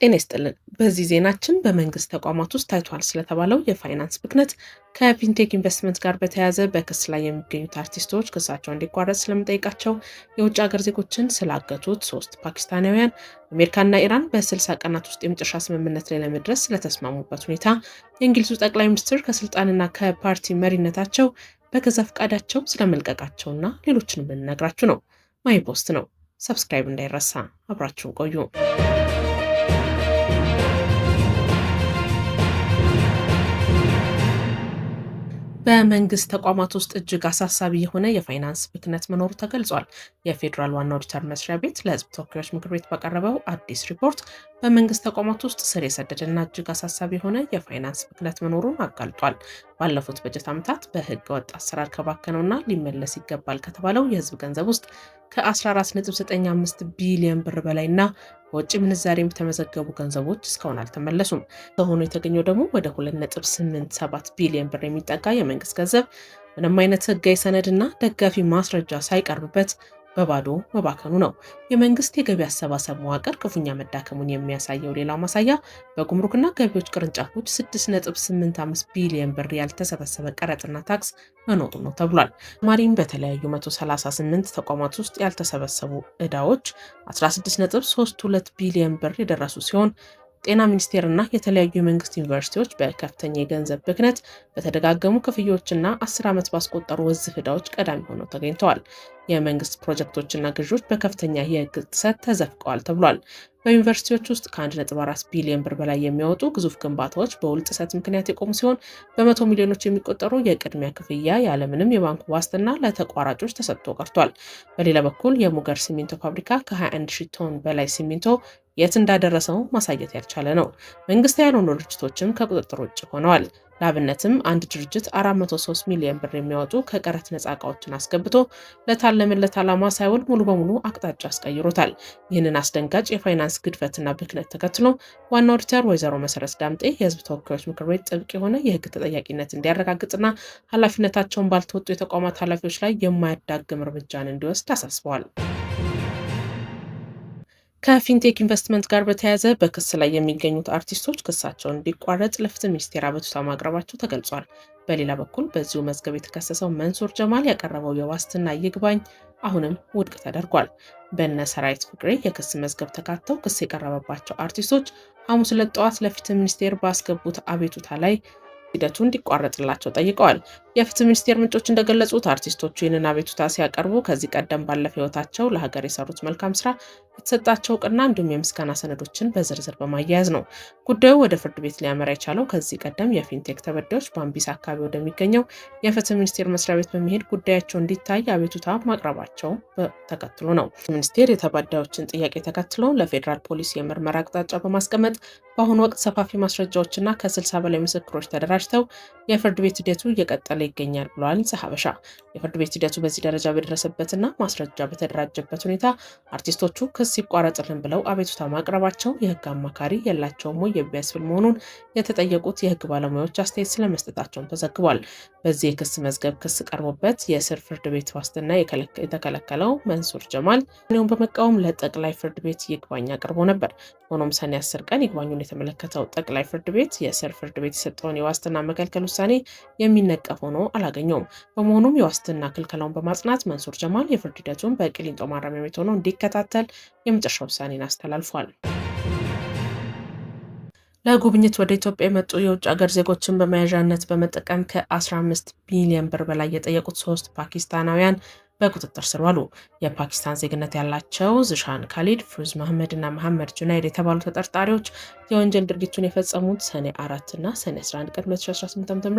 ጤና ይስጥልን። በዚህ ዜናችን በመንግስት ተቋማት ውስጥ ታይቷል ስለተባለው የፋይናንስ ብክነት ከፊንቴክ ኢንቨስትመንት ጋር በተያያዘ በክስ ላይ የሚገኙት አርቲስቶች ክሳቸው እንዲቋረጥ ስለመጠየቃቸው፣ የውጭ ሀገር ዜጎችን ስላገቱት 3 ፓኪስታናውያን፣ አሜሪካና ኢራን በ60 ቀናት ውስጥ የመጨረሻ ስምምነት ላይ ለመድረስ ስለተስማሙበት ሁኔታ፣ የእንግሊዙ ጠቅላይ ሚኒስትር ከስልጣንና ከፓርቲ መሪነታቸው በገዛ ፈቃዳቸው ስለመልቀቃቸውና ሌሎችንም ልንነግራችሁ ነው። ማይ ፖስት ነው። ሰብስክራይብ እንዳይረሳ። አብራችሁን ቆዩ። በመንግስት ተቋማት ውስጥ እጅግ አሳሳቢ የሆነ የፋይናንስ ብክነት መኖሩ ተገልጿል። የፌዴራል ዋና ኦዲተር መስሪያ ቤት ለሕዝብ ተወካዮች ምክር ቤት ባቀረበው አዲስ ሪፖርት በመንግስት ተቋማት ውስጥ ስር የሰደደና እጅግ አሳሳቢ የሆነ የፋይናንስ ብክነት መኖሩን አጋልጧል። ባለፉት በጀት ዓመታት በህገ ወጥ አሰራር ከባከነውና ሊመለስ ይገባል ከተባለው የህዝብ ገንዘብ ውስጥ ከ14.95 ቢሊዮን ብር በላይና በውጭ ምንዛሬም የተመዘገቡ ገንዘቦች እስካሁን አልተመለሱም። ከሆኑ የተገኘው ደግሞ ወደ 2.87 ቢሊዮን ብር የሚጠጋ የመንግስት ገንዘብ ምንም አይነት ህጋዊ ሰነድና ደጋፊ ማስረጃ ሳይቀርብበት በባዶ መባከኑ ነው። የመንግስት የገቢ አሰባሰብ መዋቅር ክፉኛ መዳከሙን የሚያሳየው ሌላው ማሳያ በጉምሩክና ገቢዎች ቅርንጫፎች 6.85 ቢሊዮን ብር ያልተሰበሰበ ቀረጥና ታክስ መኖሩ ነው ተብሏል። ተጨማሪም በተለያዩ 138 ተቋማት ውስጥ ያልተሰበሰቡ ዕዳዎች 16.32 ቢሊዮን ብር የደረሱ ሲሆን ጤና ሚኒስቴርና የተለያዩ የመንግስት ዩኒቨርሲቲዎች በከፍተኛ የገንዘብ ብክነት፣ በተደጋገሙ ክፍያዎችና 10 ዓመት ባስቆጠሩ ውዝፍ ዕዳዎች ቀዳሚ ሆነው ተገኝተዋል። የመንግስት ፕሮጀክቶችና ግዢዎች በከፍተኛ የህግ ጥሰት ተዘፍቀዋል ተብሏል። በዩኒቨርሲቲዎች ውስጥ ከ1.4 ቢሊዮን ብር በላይ የሚያወጡ ግዙፍ ግንባታዎች በውል ጥሰት ምክንያት የቆሙ ሲሆን በመቶ ሚሊዮኖች የሚቆጠሩ የቅድሚያ ክፍያ ያለምንም የባንክ ዋስትና ለተቋራጮች ተሰጥቶ ቀርቷል። በሌላ በኩል የሙገር ሲሚንቶ ፋብሪካ ከ21 ሺህ ቶን በላይ ሲሚንቶ የት እንዳደረሰው ማሳየት ያልቻለ ነው። መንግስታዊ ያልሆኑ ድርጅቶችም ከቁጥጥር ውጭ ሆነዋል። ለአብነትም አንድ ድርጅት 403 ሚሊዮን ብር የሚያወጡ ከቀረጥ ነፃ እቃዎችን አስገብቶ ለታለመለት ዓላማ ሳይውል ሙሉ በሙሉ አቅጣጫ አስቀይሮታል። ይህንን አስደንጋጭ የፋይናንስ ግድፈትና ብክነት ተከትሎ ዋና ኦዲተር ወይዘሮ መሰረት ዳምጤ የህዝብ ተወካዮች ምክር ቤት ጥብቅ የሆነ የህግ ተጠያቂነት እንዲያረጋግጥና ኃላፊነታቸውን ባልተወጡ የተቋማት ኃላፊዎች ላይ የማያዳግም እርምጃን እንዲወስድ አሳስበዋል። ከፊንቴክ ኢንቨስትመንት ጋር በተያያዘ በክስ ላይ የሚገኙት አርቲስቶች ክሳቸውን እንዲቋረጥ ለፍትህ ሚኒስቴር አቤቱታ ማቅረባቸው ተገልጿል። በሌላ በኩል በዚሁ መዝገብ የተከሰሰው መንሱር ጀማል ያቀረበው የዋስትና ይግባኝ አሁንም ውድቅ ተደርጓል። በነ ሰራዊት ፍቅሬ የክስ መዝገብ ተካተው ክስ የቀረበባቸው አርቲስቶች ሐሙስ ዕለት ጠዋት ለፍትህ ሚኒስቴር ባስገቡት አቤቱታ ላይ ሂደቱ እንዲቋረጥላቸው ጠይቀዋል። የፍትህ ሚኒስቴር ምንጮች እንደገለጹት አርቲስቶቹ ይህንን አቤቱታ ሲያቀርቡ ከዚህ ቀደም ባለፈ ህይወታቸው ለሀገር የሰሩት መልካም ስራ የተሰጣቸው እውቅና እንዲሁም የምስጋና ሰነዶችን በዝርዝር በማያያዝ ነው። ጉዳዩ ወደ ፍርድ ቤት ሊያመራ የቻለው ከዚህ ቀደም የፊንቴክ ተበዳዮች በአምቢሳ አካባቢ ወደሚገኘው የፍትህ ሚኒስቴር መስሪያ ቤት በመሄድ ጉዳያቸው እንዲታይ አቤቱታ ማቅረባቸው ተከትሎ ነው። ሚኒስቴር የተበዳዮችን ጥያቄ ተከትሎ ለፌዴራል ፖሊስ የምርመራ አቅጣጫ በማስቀመጥ በአሁኑ ወቅት ሰፋፊ ማስረጃዎችና ከ60 በላይ ምስክሮች ተደራጅተው የፍርድ ቤት ሂደቱ እየቀጠለ ይገኛል ብለዋል ጸሐበሻ። የፍርድ ቤት ሂደቱ በዚህ ደረጃ በደረሰበትና ማስረጃ በተደራጀበት ሁኔታ አርቲስቶቹ ክስ ይቋረጥልን ብለው አቤቱታ ማቅረባቸው የህግ አማካሪ የላቸውም ወይ የሚያስብል መሆኑን የተጠየቁት የህግ ባለሙያዎች አስተያየት ስለመስጠታቸውን ተዘግቧል። በዚህ የክስ መዝገብ ክስ ቀርቦበት የስር ፍርድ ቤት ዋስትና የተከለከለው መንሱር ጀማል እኔውን በመቃወም ለጠቅላይ ፍርድ ቤት ይግባኝ አቅርቦ ነበር። ሆኖም ሰኔ 10 ቀን ይግባኙን የተመለከተው ጠቅላይ ፍርድ ቤት የስር ፍርድ ቤት የሰጠውን የዋስትና መከልከል ውሳኔ የሚነቀፍ ሆኖ አላገኘውም። በመሆኑም የዋስትና ክልከላውን በማጽናት መንሱር ጀማል የፍርድ ሂደቱን በቂሊንጦ ማረሚያ ቤት ሆኖ እንዲከታተል የመጨረሻ ውሳኔን አስተላልፏል። ለጉብኝት ወደ ኢትዮጵያ የመጡ የውጭ ሀገር ዜጎችን በመያዣነት በመጠቀም ከ15 ቢሊዮን ብር በላይ የጠየቁት 3 ፓኪስታናውያን በቁጥጥር ስር ዋሉ። የፓኪስታን ዜግነት ያላቸው ዝሻን ካሊድ፣ ፍሩዝ መሐመድ እና መሐመድ ጁናይድ የተባሉ ተጠርጣሪዎች የወንጀል ድርጊቱን የፈጸሙት ሰኔ 4 እና ሰኔ 11 ቀን 2018 ዓ.ም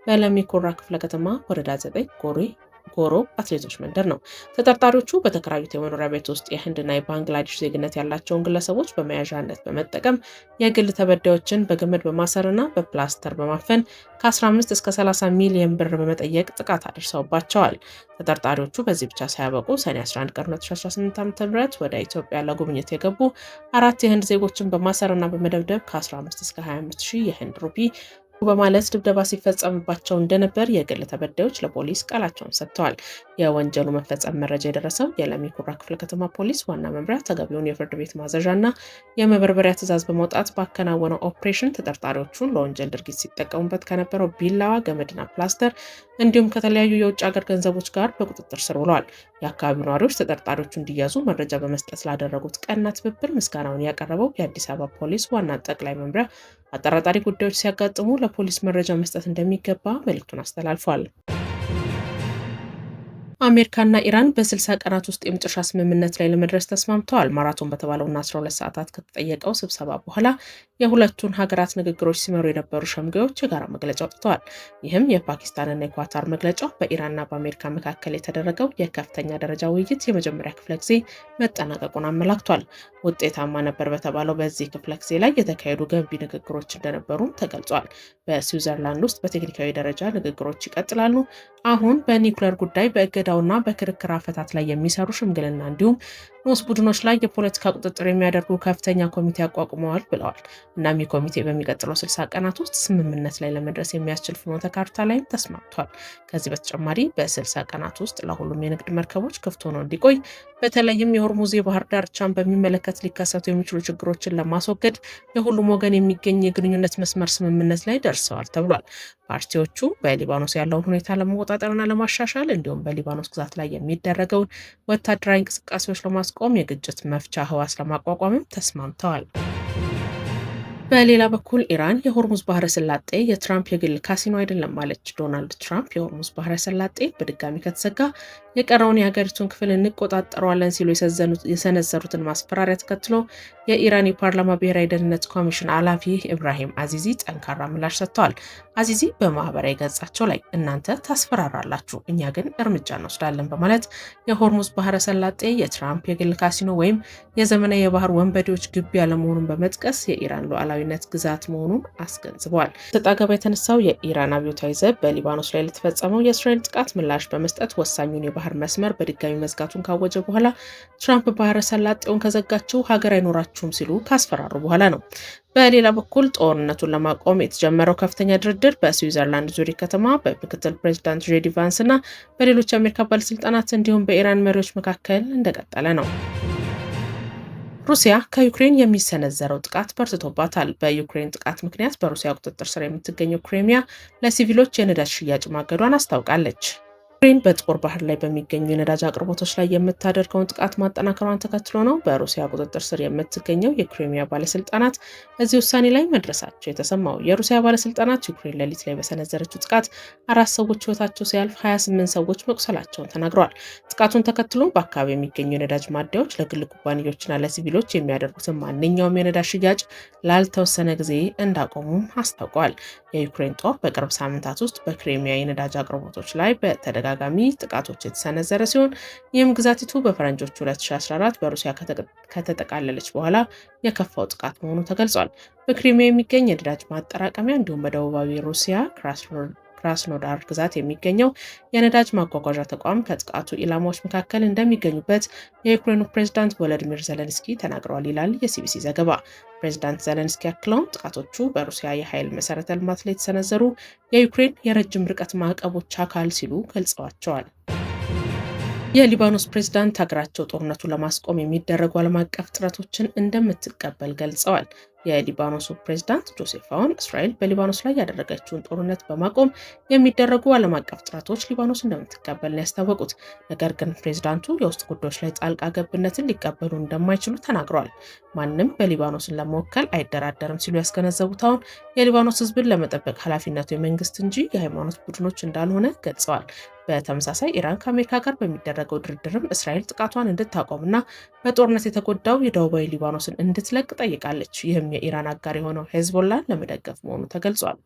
በለሚ ኩራ ክፍለ ከተማ ወረዳ 9 ጎሮ አትሌቶች መንደር ነው። ተጠርጣሪዎቹ በተከራዩት የመኖሪያ ቤት ውስጥ የህንድና የባንግላዴሽ ዜግነት ያላቸውን ግለሰቦች በመያዣነት በመጠቀም የግል ተበዳዮችን በገመድ በማሰርና በፕላስተር በማፈን ከ15 እስከ 30 ሚሊዮን ብር በመጠየቅ ጥቃት አድርሰውባቸዋል። ተጠርጣሪዎቹ በዚህ ብቻ ሳያበቁ ሰኔ 11 ቀን 2018 ዓ.ም ወደ ኢትዮጵያ ለጉብኝት የገቡ 4 የህንድ ዜጎችን በማሰርና በመደብደብ ከ15 እስከ 25 ሺህ የህንድ ሩፒ በማለት ድብደባ ሲፈጸምባቸው እንደነበር የግል ተበዳዮች ለፖሊስ ቃላቸውን ሰጥተዋል። የወንጀሉ መፈጸም መረጃ የደረሰው የለሚ ኩራ ክፍለ ከተማ ፖሊስ ዋና መምሪያ ተገቢውን የፍርድ ቤት ማዘዣና የመበርበሪያ ትዕዛዝ በመውጣት ባከናወነው ኦፕሬሽን ተጠርጣሪዎቹን ለወንጀል ድርጊት ሲጠቀሙበት ከነበረው ቢላዋ፣ ገመድና ፕላስተር እንዲሁም ከተለያዩ የውጭ ሀገር ገንዘቦች ጋር በቁጥጥር ስር ውለዋል። የአካባቢው ነዋሪዎች ተጠርጣሪዎቹ እንዲያዙ መረጃ በመስጠት ላደረጉት ቀና ትብብር ምስጋናውን ያቀረበው የአዲስ አበባ ፖሊስ ዋና ጠቅላይ መምሪያ አጠራጣሪ ጉዳዮች ሲያጋጥሙ ለፖሊስ መረጃ መስጠት እንደሚገባ መልእክቱን አስተላልፏል። አሜሪካና ኢራን በ60 ቀናት ውስጥ የመጨረሻ ስምምነት ላይ ለመድረስ ተስማምተዋል። ማራቶን በተባለውና 12 ሰዓታት ከተጠየቀው ስብሰባ በኋላ የሁለቱን ሀገራት ንግግሮች ሲመሩ የነበሩ ሸምጋዮች የጋራ መግለጫ አውጥተዋል። ይህም የፓኪስታንና የኳታር መግለጫው በኢራንና በአሜሪካ መካከል የተደረገው የከፍተኛ ደረጃ ውይይት የመጀመሪያ ክፍለ ጊዜ መጠናቀቁን አመላክቷል። ውጤታማ ነበር በተባለው በዚህ ክፍለ ጊዜ ላይ የተካሄዱ ገንቢ ንግግሮች እንደነበሩም ተገልጿል። በስዊዘርላንድ ውስጥ በቴክኒካዊ ደረጃ ንግግሮች ይቀጥላሉ። አሁን በኒውክሌር ጉዳይ በእገዳውና በክርክር አፈታት ላይ የሚሰሩ ሽምግልና እንዲሁም ንዑስ ቡድኖች ላይ የፖለቲካ ቁጥጥር የሚያደርጉ ከፍተኛ ኮሚቴ አቋቁመዋል ብለዋል። እናም ይህ ኮሚቴ በሚቀጥለው 60 ቀናት ውስጥ ስምምነት ላይ ለመድረስ የሚያስችል ፍኖተ ካርታ ላይም ተስማምቷል። ከዚህ በተጨማሪ በ60 ቀናት ውስጥ ለሁሉም የንግድ መርከቦች ክፍት ሆኖ እንዲቆይ በተለይም የሆርሙዝ የባህር ዳርቻን በሚመለከት ሊከሰቱ የሚችሉ ችግሮችን ለማስወገድ የሁሉም ወገን የሚገኝ የግንኙነት መስመር ስምምነት ላይ ደርሰዋል ተብሏል። ፓርቲዎቹ በሊባኖስ ያለውን ሁኔታ ለመቆጣጠርና ለማሻሻል እንዲሁም በሊባኖስ ግዛት ላይ የሚደረገውን ወታደራዊ እንቅስቃሴዎች ለማስቆም የግጭት መፍቻ ህዋስ ለማቋቋምም ተስማምተዋል። በሌላ በኩል ኢራን የሆርሙዝ ባህረ ሰላጤ የትራምፕ የግል ካሲኖ አይደለም ማለች። ዶናልድ ትራምፕ የሆርሙዝ ባህረ ሰላጤ በድጋሚ ከተዘጋ የቀረውን የሀገሪቱን ክፍል እንቆጣጠረዋለን ሲሉ የሰነዘሩትን ማስፈራሪያ ተከትሎ የኢራን የፓርላማ ብሔራዊ ደህንነት ኮሚሽን ኃላፊ ኢብራሂም አዚዚ ጠንካራ ምላሽ ሰጥተዋል። አዚዚ በማህበራዊ ገጻቸው ላይ እናንተ ታስፈራራላችሁ፣ እኛ ግን እርምጃ እንወስዳለን በማለት የሆርሙዝ ባህረ ሰላጤ የትራምፕ የግል ካሲኖ ወይም የዘመናዊ የባህር ወንበዴዎች ግቢ ያለመሆኑን በመጥቀስ የኢራን ሉዓላዊነት ግዛት መሆኑን አስገንዝበዋል። ተጣገባ የተነሳው የኢራን አብዮታዊ ዘብ በሊባኖስ ላይ ለተፈጸመው የእስራኤል ጥቃት ምላሽ በመስጠት ወሳኙን የባህር መስመር በድጋሚ መዝጋቱን ካወጀ በኋላ ትራምፕ ባህረ ሰላጤውን ከዘጋችው ሀገር አይኖራችሁም ሲሉ ካስፈራሩ በኋላ ነው። በሌላ በኩል ጦርነቱን ለማቆም የተጀመረው ከፍተኛ ድርድር በስዊዘርላንድ ዙሪክ ከተማ በምክትል ፕሬዚዳንት ጄዲ ቫንስ እና በሌሎች የአሜሪካ ባለስልጣናት እንዲሁም በኢራን መሪዎች መካከል እንደቀጠለ ነው። ሩሲያ ከዩክሬን የሚሰነዘረው ጥቃት በርትቶባታል። በዩክሬን ጥቃት ምክንያት በሩሲያ ቁጥጥር ስር የምትገኘው ክሬሚያ ለሲቪሎች የነዳጅ ሽያጭ ማገዷን አስታውቃለች። ዩክሬን በጥቁር ባህር ላይ በሚገኙ የነዳጅ አቅርቦቶች ላይ የምታደርገውን ጥቃት ማጠናከሯን ተከትሎ ነው በሩሲያ ቁጥጥር ስር የምትገኘው የክሬሚያ ባለስልጣናት እዚህ ውሳኔ ላይ መድረሳቸው የተሰማው። የሩሲያ ባለስልጣናት ዩክሬን ሌሊት ላይ በሰነዘረችው ጥቃት 4 ሰዎች ህይወታቸው ሲያልፍ 28 ሰዎች መቁሰላቸውን ተናግረዋል። ጥቃቱን ተከትሎ በአካባቢ የሚገኙ የነዳጅ ማደያዎች ለግል ኩባንያዎችና ለሲቪሎች የሚያደርጉትን ማንኛውም የነዳጅ ሽያጭ ላልተወሰነ ጊዜ እንዳቆሙም አስታውቀዋል። የዩክሬን ጦር በቅርብ ሳምንታት ውስጥ በክሬሚያ የነዳጅ አቅርቦቶች ላይ በተደጋጋሚ ጥቃቶች የተሰነዘረ ሲሆን ይህም ግዛቲቱ በፈረንጆቹ 2014 በሩሲያ ከተጠቃለለች በኋላ የከፋው ጥቃት መሆኑ ተገልጿል። በክሪሚያ የሚገኝ የነዳጅ ማጠራቀሚያ እንዲሁም በደቡባዊ ሩሲያ ክራስኖዳር ግዛት የሚገኘው የነዳጅ ማጓጓዣ ተቋም ከጥቃቱ ኢላማዎች መካከል እንደሚገኙበት የዩክሬኑ ፕሬዝዳንት ቮሎዲሚር ዜሌንስኪ ተናግረዋል ይላል የሲቢሲ ዘገባ። ፕሬዝዳንት ዜሌንስኪ አክለውም ጥቃቶቹ በሩሲያ የኃይል መሰረተ ልማት ላይ የተሰነዘሩ የዩክሬን የረጅም ርቀት ማዕቀቦች አካል ሲሉ ገልጸዋቸዋል። የሊባኖስ ፕሬዝዳንት ሀገራቸው ጦርነቱን ለማስቆም የሚደረጉ ዓለም አቀፍ ጥረቶችን እንደምትቀበል ገልጸዋል። የሊባኖሱ ፕሬዝዳንት ጆሴፍ አውን እስራኤል በሊባኖስ ላይ ያደረገችውን ጦርነት በማቆም የሚደረጉ ዓለም አቀፍ ጥረቶች ሊባኖስ እንደምትቀበል ነው ያስታወቁት። ነገር ግን ፕሬዝዳንቱ የውስጥ ጉዳዮች ላይ ጣልቃ ገብነትን ሊቀበሉ እንደማይችሉ ተናግረዋል። ማንም በሊባኖስን ለመወከል አይደራደርም ሲሉ ያስገነዘቡት አውን የሊባኖስ ሕዝብን ለመጠበቅ ኃላፊነቱ የመንግስት እንጂ የሃይማኖት ቡድኖች እንዳልሆነ ገልጸዋል። በተመሳሳይ ኢራን ከአሜሪካ ጋር በሚደረገው ድርድርም እስራኤል ጥቃቷን እንድታቆምና በጦርነት የተጎዳው የደቡባዊ ሊባኖስን እንድትለቅ ጠይቃለች። ይህም የኢራን አጋር የሆነው ሄዝቦላን ለመደገፍ መሆኑ ተገልጿል።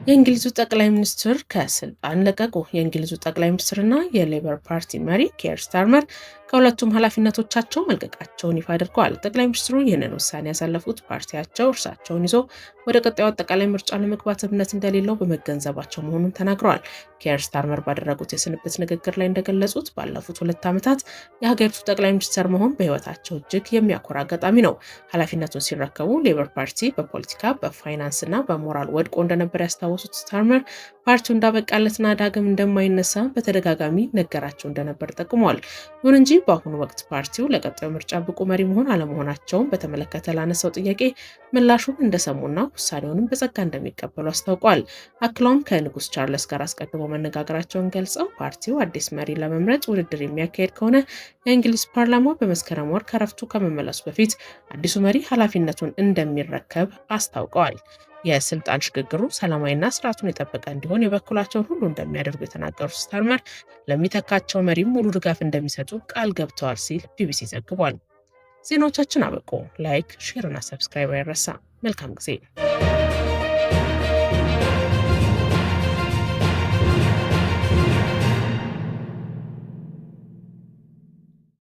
የእንግሊዙ ጠቅላይ ሚኒስትር ከስልጣን ለቀቁ። የእንግሊዙ ጠቅላይ ሚኒስትርና የሌበር ፓርቲ መሪ ኬር ስታርመር ከሁለቱም ኃላፊነቶቻቸው መልቀቃቸውን ይፋ አድርገዋል። ጠቅላይ ሚኒስትሩ ይህንን ውሳኔ ያሳለፉት ፓርቲያቸው እርሳቸውን ይዞ ወደ ቀጣዩ አጠቃላይ ምርጫ ለመግባት እምነት እንደሌለው በመገንዘባቸው መሆኑን ተናግረዋል። ኬር ስታርመር ባደረጉት የስንብት ንግግር ላይ እንደገለጹት ባለፉት 2 ዓመታት የሀገሪቱ ጠቅላይ ሚኒስትር መሆን በህይወታቸው እጅግ የሚያኮራ አጋጣሚ ነው። ኃላፊነቱን ሲረከቡ ሌበር ፓርቲ በፖለቲካ በፋይናንስና በሞራል ወድቆ እንደነበር ያስታወሱት ስታርመር ፓርቲው እንዳበቃለትና ዳግም እንደማይነሳ በተደጋጋሚ ነገራቸው እንደነበር ጠቁመዋል። ይሁን እንጂ በአሁኑ ወቅት ፓርቲው ለቀጣዩ ምርጫ ብቁ መሪ መሆን አለመሆናቸውን በተመለከተ ላነሳው ጥያቄ ምላሹን እንደሰሙና ውሳኔውንም በጸጋ እንደሚቀበሉ አስታውቋል። አክለውም ከንጉስ ቻርለስ ጋር አስቀድመው መነጋገራቸውን ገልጸው ፓርቲው አዲስ መሪ ለመምረጥ ውድድር የሚያካሄድ ከሆነ የእንግሊዝ ፓርላማ በመስከረም ወር ከረፍቱ ከመመለሱ በፊት አዲሱ መሪ ኃላፊነቱን እንደሚረከብ አስታውቀዋል። የስልጣን ሽግግሩ ሰላማዊና ስርዓቱን የጠበቀ እንዲሆን የበኩላቸውን ሁሉ እንደሚያደርጉ የተናገሩት ስታርመር ለሚተካቸው መሪም ሙሉ ድጋፍ እንደሚሰጡ ቃል ገብተዋል ሲል ቢቢሲ ዘግቧል። ዜናዎቻችን አበቁ። ላይክ፣ ሼር እና ሰብስክራይብ አይረሳ። መልካም ጊዜ።